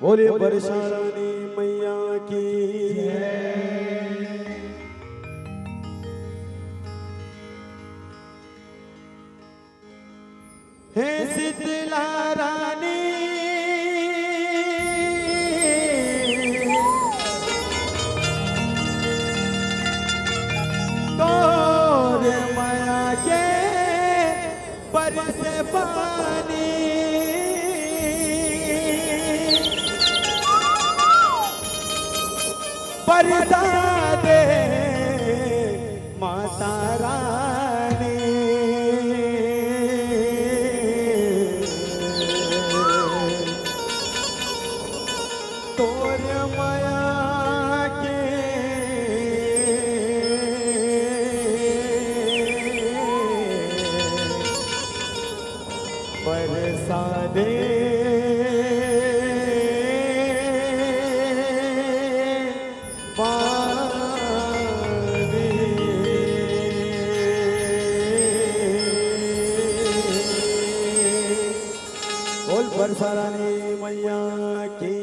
बोले वर्षा रानी मैया की हे शीतला रानी तोरे माया के बरसे पानी बरसा दे माता रानी तोरे माया के बरसा दे बोल वर्षा रानी मैया की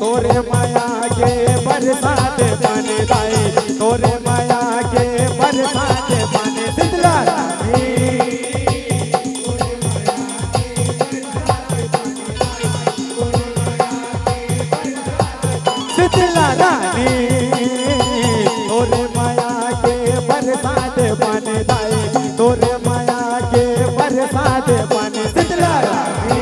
तोरे माया के बरसात पानी दाई तोरे माया के बरसात पानी शीतला रानी शीतला रानी तोरे माया के बरसात पानी दाई तोरे माया के बरसात पानी शीतला रानी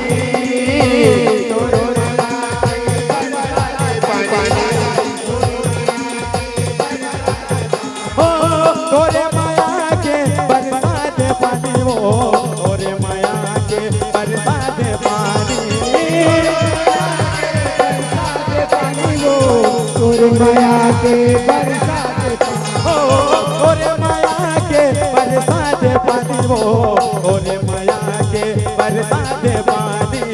तोरे माया के बरसात पानी वो तोरे माया के बरसात पानी वो तोरे माया के बरसात हो तोरे माया के बरसात पानी वो तोरे माया के बरसात पानी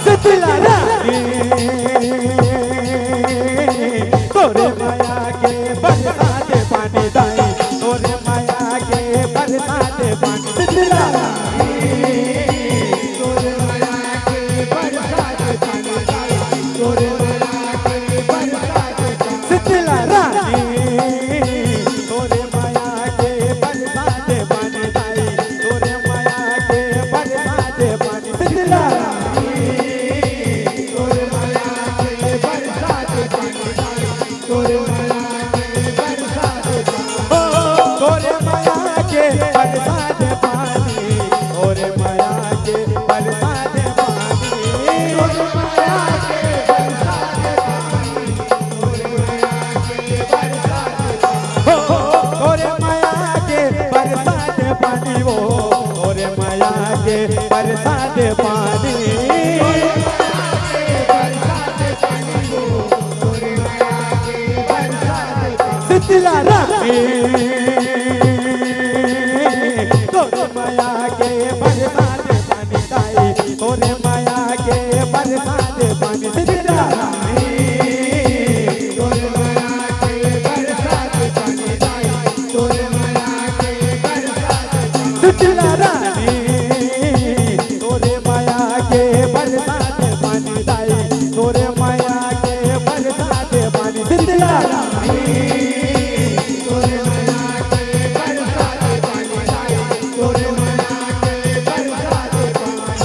शीतला रानी तोरे माया के बरसात पानी दाई तोरे माया के बरसात पानी शीतला रानी तोरे माया के बरसात पानी दाई तोरे माया के बरसात शीतला रानी तोरे माया के बरसात पानी दाई तोरे माया के बरसात पानी शीतला रानी तोरे माया के बरसात पानी दाई तोरे माया के बरसात हो तोरे माया के बरसात पानी तोरे माया के बरसात पानी तोरे माया के बरसात पानी तोरे माया के बरसात हो तोरे माया के बरसात पानी वो तोरे माया के बरसात पानी शीतला रानी तोरे माया के बरसात पानी दाई तोरे माया के बरसात पानी शीतला रानी तोरे माया के बरसात पानी दाई तोरे माया के बरसात शीतला रानी तोरे माया के बरसात पानी दाई तोरे माया के बरसात पानी शीतला रानी तोरे माया के बरसात पानी दाई तोरे माया के बरसात पानी।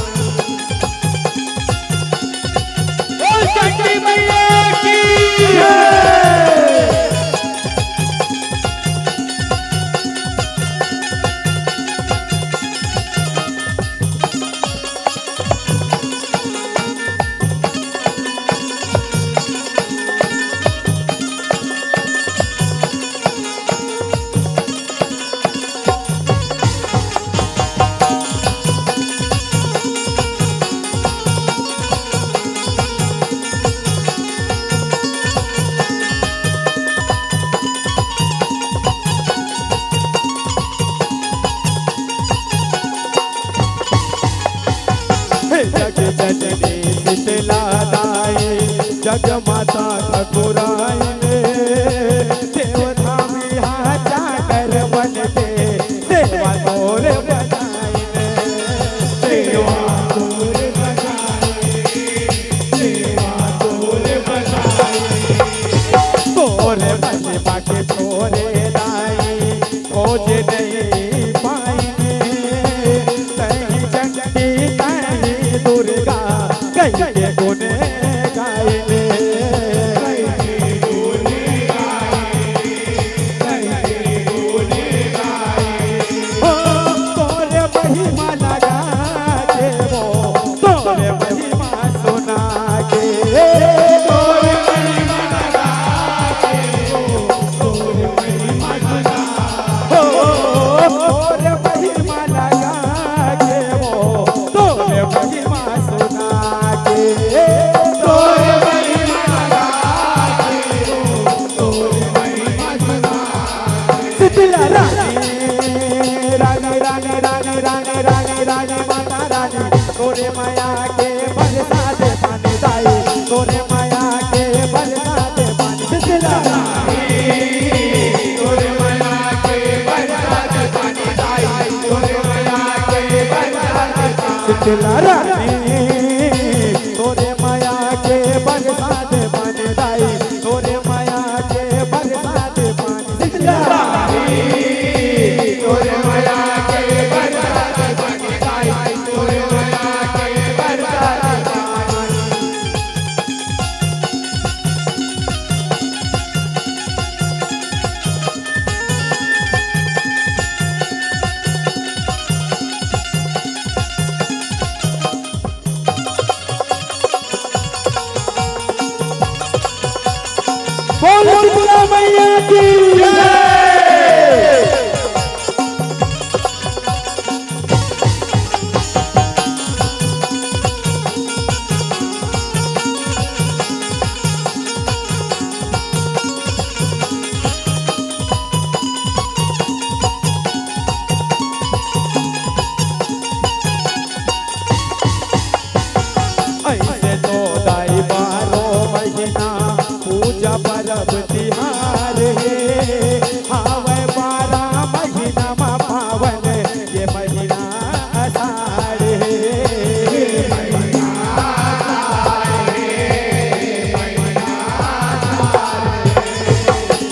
माता ठकुराईने देवता में हाचा कर बनते सेवा तोर बनाईने सेवा तोर बनाई सेवा तोर बनाई तोरे महिमा के छोरे लाई खोज नहीं पाईने तई चंडी तई दुर्गा कई के गुने गाईने तोरे महिमा लगा के वो तोरे महिमा सुना के तोरे महिमा लगा के वो तोरे महिमा सुना तोरे महिमा लगा के वो तोरे महिमा सुना के तोरे महिमा लगा के वो तोरे महिमा सुना शीतला रानी रानी रानी रानी रानी रानी रानी माता रानी तोरे माया के बरसात पानी दाई तोरे माया के बरसात पानी शीतला रानी तोरे माया के बरसात पानी दाई तोरे माया के बरसात शीतला रानी तोरे माया के बरसात पानी दाई तोरे माया के बरसात पानी शीतला रानी तोरे माया के बरसात पानी दाई तोरे माया के बरसात पानी बोलो शीतला मैया की जय ऐसे तो दाई 12 महीना पूजा परब तिहार है हावे 12 महीना मा पावन ये महीना आषाढ़ है ये महीना आषाढ़ है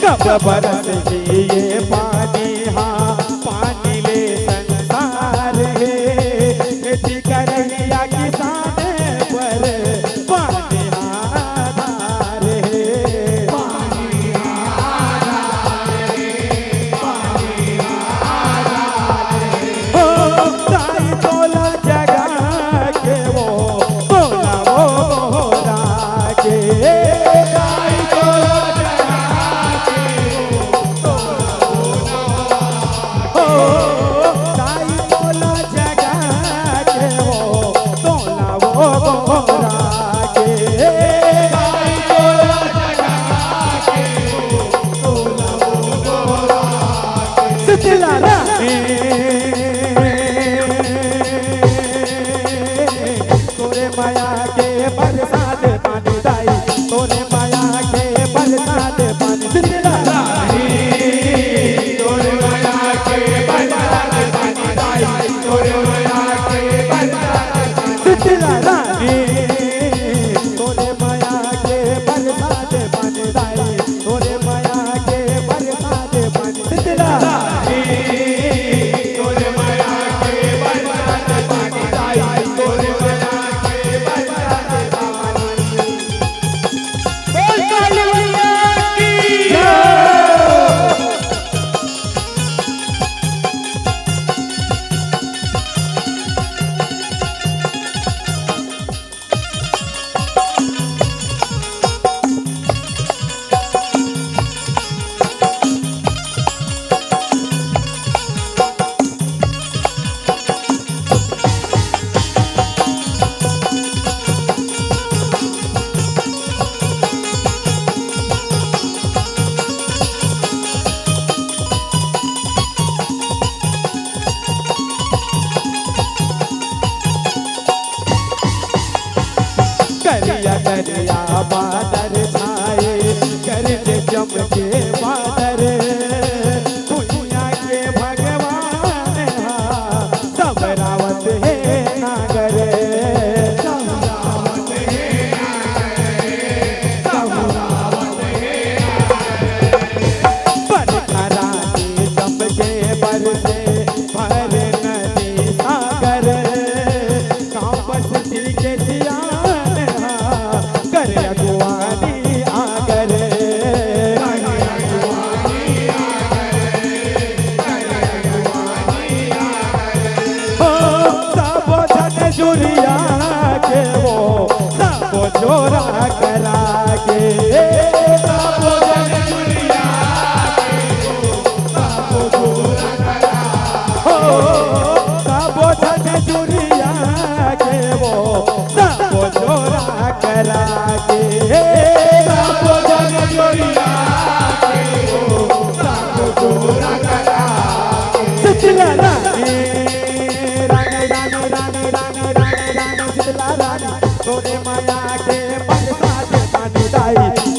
कब बरस ये पानी हाँ पानी ले संसार है खेती करैया किसान पर पानी आधार है पानी आधार है पानी आधार है ओ ताई तोला जगा के वो तोला वो मोरा के ताई तोला जगा के वो तोला वो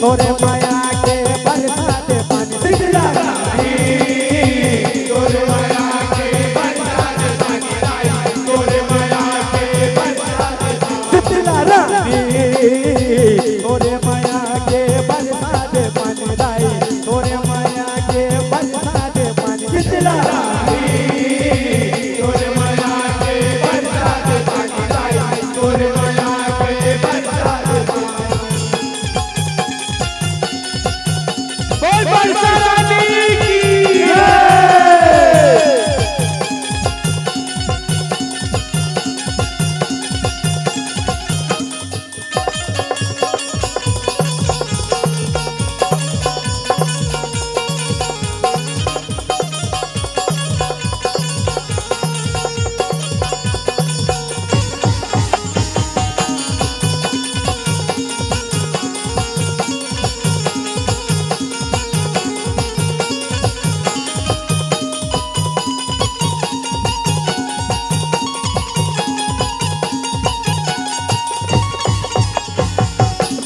तोरे माया के बरसात पानी शीतला रानी तोरे माया के बरसात पानी लाई तोरे माया के बरसात शीतला रानी तोरे माया के बरसात पानी लाई तोरे माया के बरसात पानी शीतला रानी तोरे माया के बरसात पानी लाई तोरे माया के बरसात बोल बरसा रानी की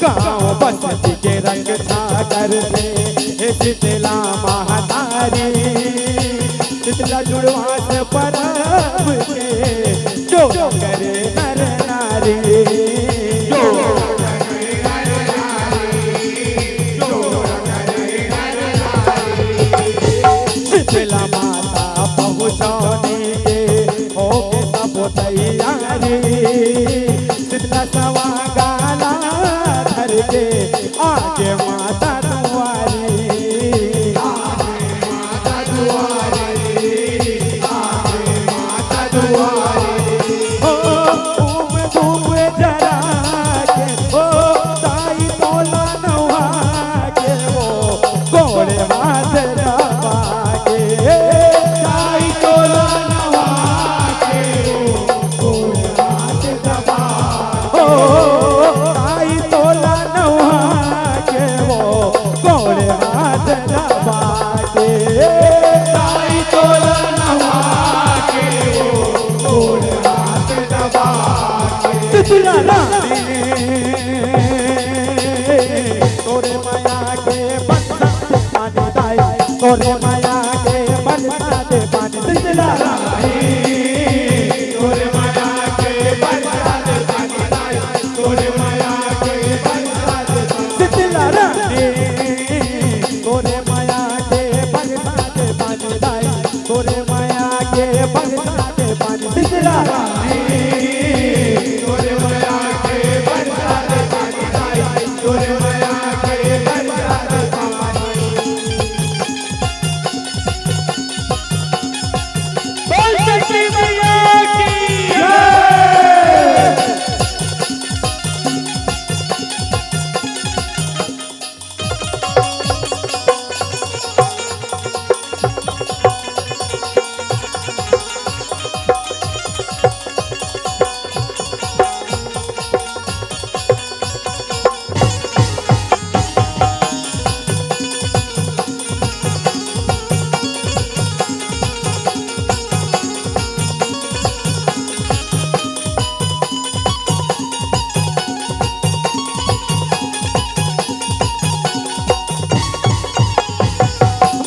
गाँव बस्ती के रंग छागर से शीतला महातारी शीतला जुड़वा से परब के जो करे नर नारी जो करे नर नारी शीतला माता पहुँचाने के हो के सब तैयारी शीतला सवा गाला धर के आगे माता दुआरी आगे माता दुआरी आगे माता दुआरी हो धूम धूम जरा के हो ताई तोला नवा के वो घोड़े हाथ रवा के ताई तोला नवा के वो घोड़े हाथ रवा हो ताई तोला नवा के वो घोड़े हाथ रवा के ताई तोला नवा के वो घोड़े हाथ रवा के शीतला रानी तोरे माया के बरसात पानी लाई तोरे माया के बरसात पानी शीतला रानी तोरे माया के बरसात पानी लाई तोरे माया के बरसात शीतला रानी तोरे माया के बरसात पानी लाई तोरे माया के बरसात पानी शीतला रानी तोरे माया के बरसात पानी लाई तोरे माया के बरसात पानी बोल शक्ति मैया की जय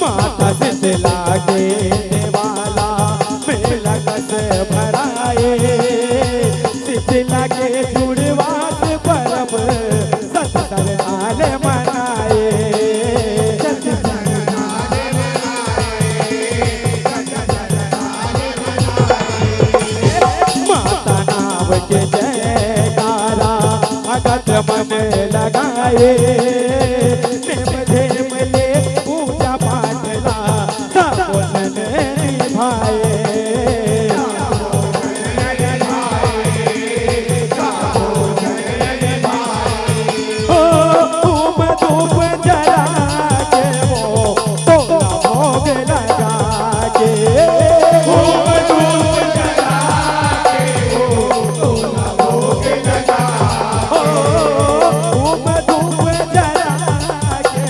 माता शीतला के वाला मेला कस भराए शीतला के जुड़वा से परब सत्सर नाल मनाए माता नाव के जयकारा भगत मन लगाए नेम धेम ले पूजा पाठ ला सब निभाए ओ धूम धूप जला के वो तोला भोग लगा के धूम धूप जला के वो तोला भोग लगा धूम धूप जला के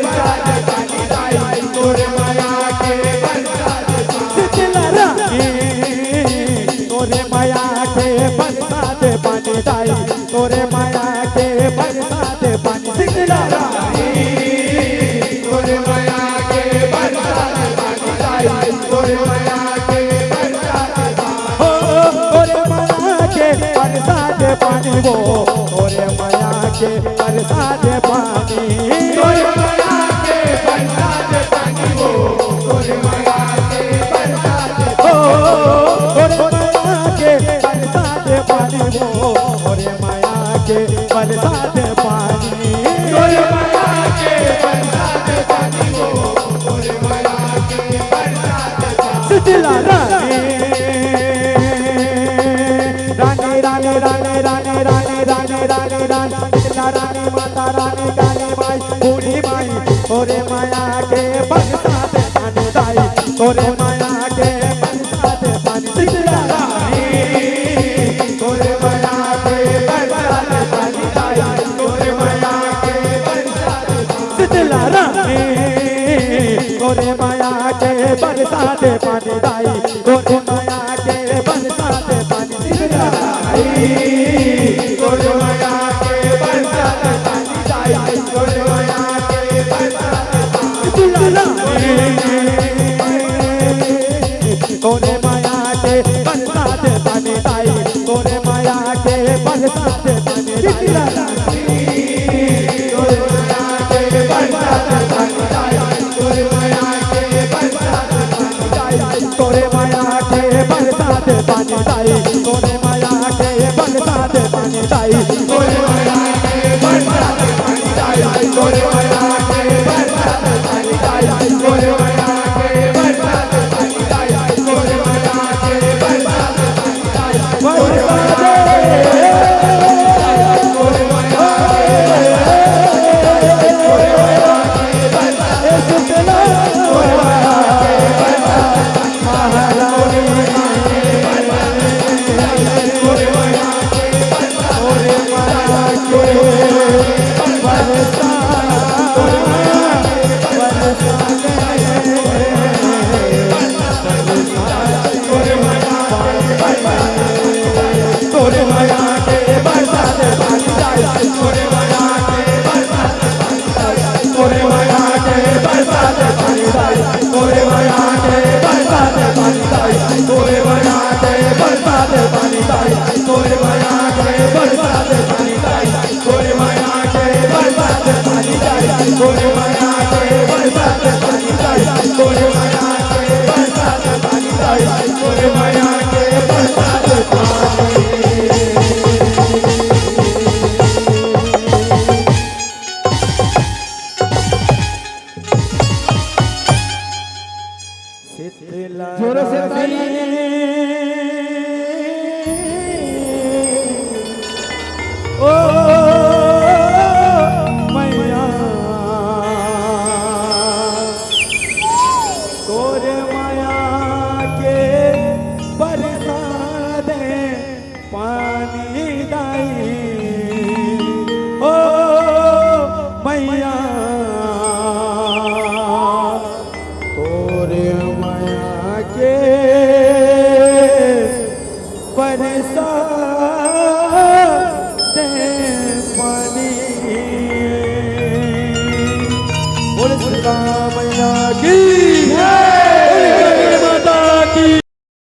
बरसा दे पानी दाई तोरे माया के बरसा दे शीतला रानी तोरे माया के बरसा दे पानी दाई तोरे माया के बरसा दे पानी शीतला रानी तोरे माया के बरसा दे पानी दाई तोरे माया के बरसा दे हो तोरे माया के बरसा दे पानी वो तोरे माया के बरसा दे पानी तोरे माया के बरसा दे पानी वो तोरे माया के बरसा दे हो तोरे माया के बरसा दे पानी वो तोरे माया के बरसा दे पानी तोरे माया के बरसा दे पानी वो तोरे माया के बरसा दे पानी शीतला रानी रानी रानी रानी रानी रानी रानी रानी रानी शीतला रानी माता रानी काली माई बूढ़ी माई तोरे माया के बरसा दे पानी दाई तोरे माया के बरसा दे पानी शीतला रानी तोरे माया के बरसा दे पानी दाई तोरे माया के बरसा दे शीतला रानी तोरे माया के बरसा दे पानी दाई तोरे माया के बरसा दे पानी शीतला रानी तोरे माया के बरसा दे पानी दाई तोरे माया के बरसा दे शीतला रानी तोरे माया के बरसा दे पानी दाई तोरे माया के बरसा दे पानी शीतला रानी तोरे माया के बरसा दे पानी दाई तोरे माया के बरसा दे पानी दाई तोरे माया के बरसा दे पानी दाई तोरे माया के बरसा दे पानी दाई तोरे माया के बरसा दे पानी दाई तोरे माया के बरसा दे पानी दाई तोरे माया के बरसा दे पानी दाई तोरे माया के बरसा दे पानी दाई बरसा दे तोरे माया के शीतला तोरे माया के बरसा दे महारानी तोरे माया के तोरे माया के बरसा तोरे माया के बरसा तोरे माया तोरे माया के बरसा दे पानी दाई तोरे माया के बरसा दे पानी दाई तोरे माया के बरसा दे पानी दाई तोरे माया के बरसा दे पानी दाई तोरे माया के बरसा दे पानी दाई तोरे माया के बरसा दे पानी दाई तोरे माया के बरसा दे पानी दाई तोरे माया के बरसा दे पानी दाई तोरे माया के बरसा दे पानी दाई तोरे माया के बरसा दे पानी जोरों से ताली ओ मैया तोरे माया के बरसा दे पानी दाई ओ मैया तोरे माया के बरसा दे पानी बोले दुर्गा मैया की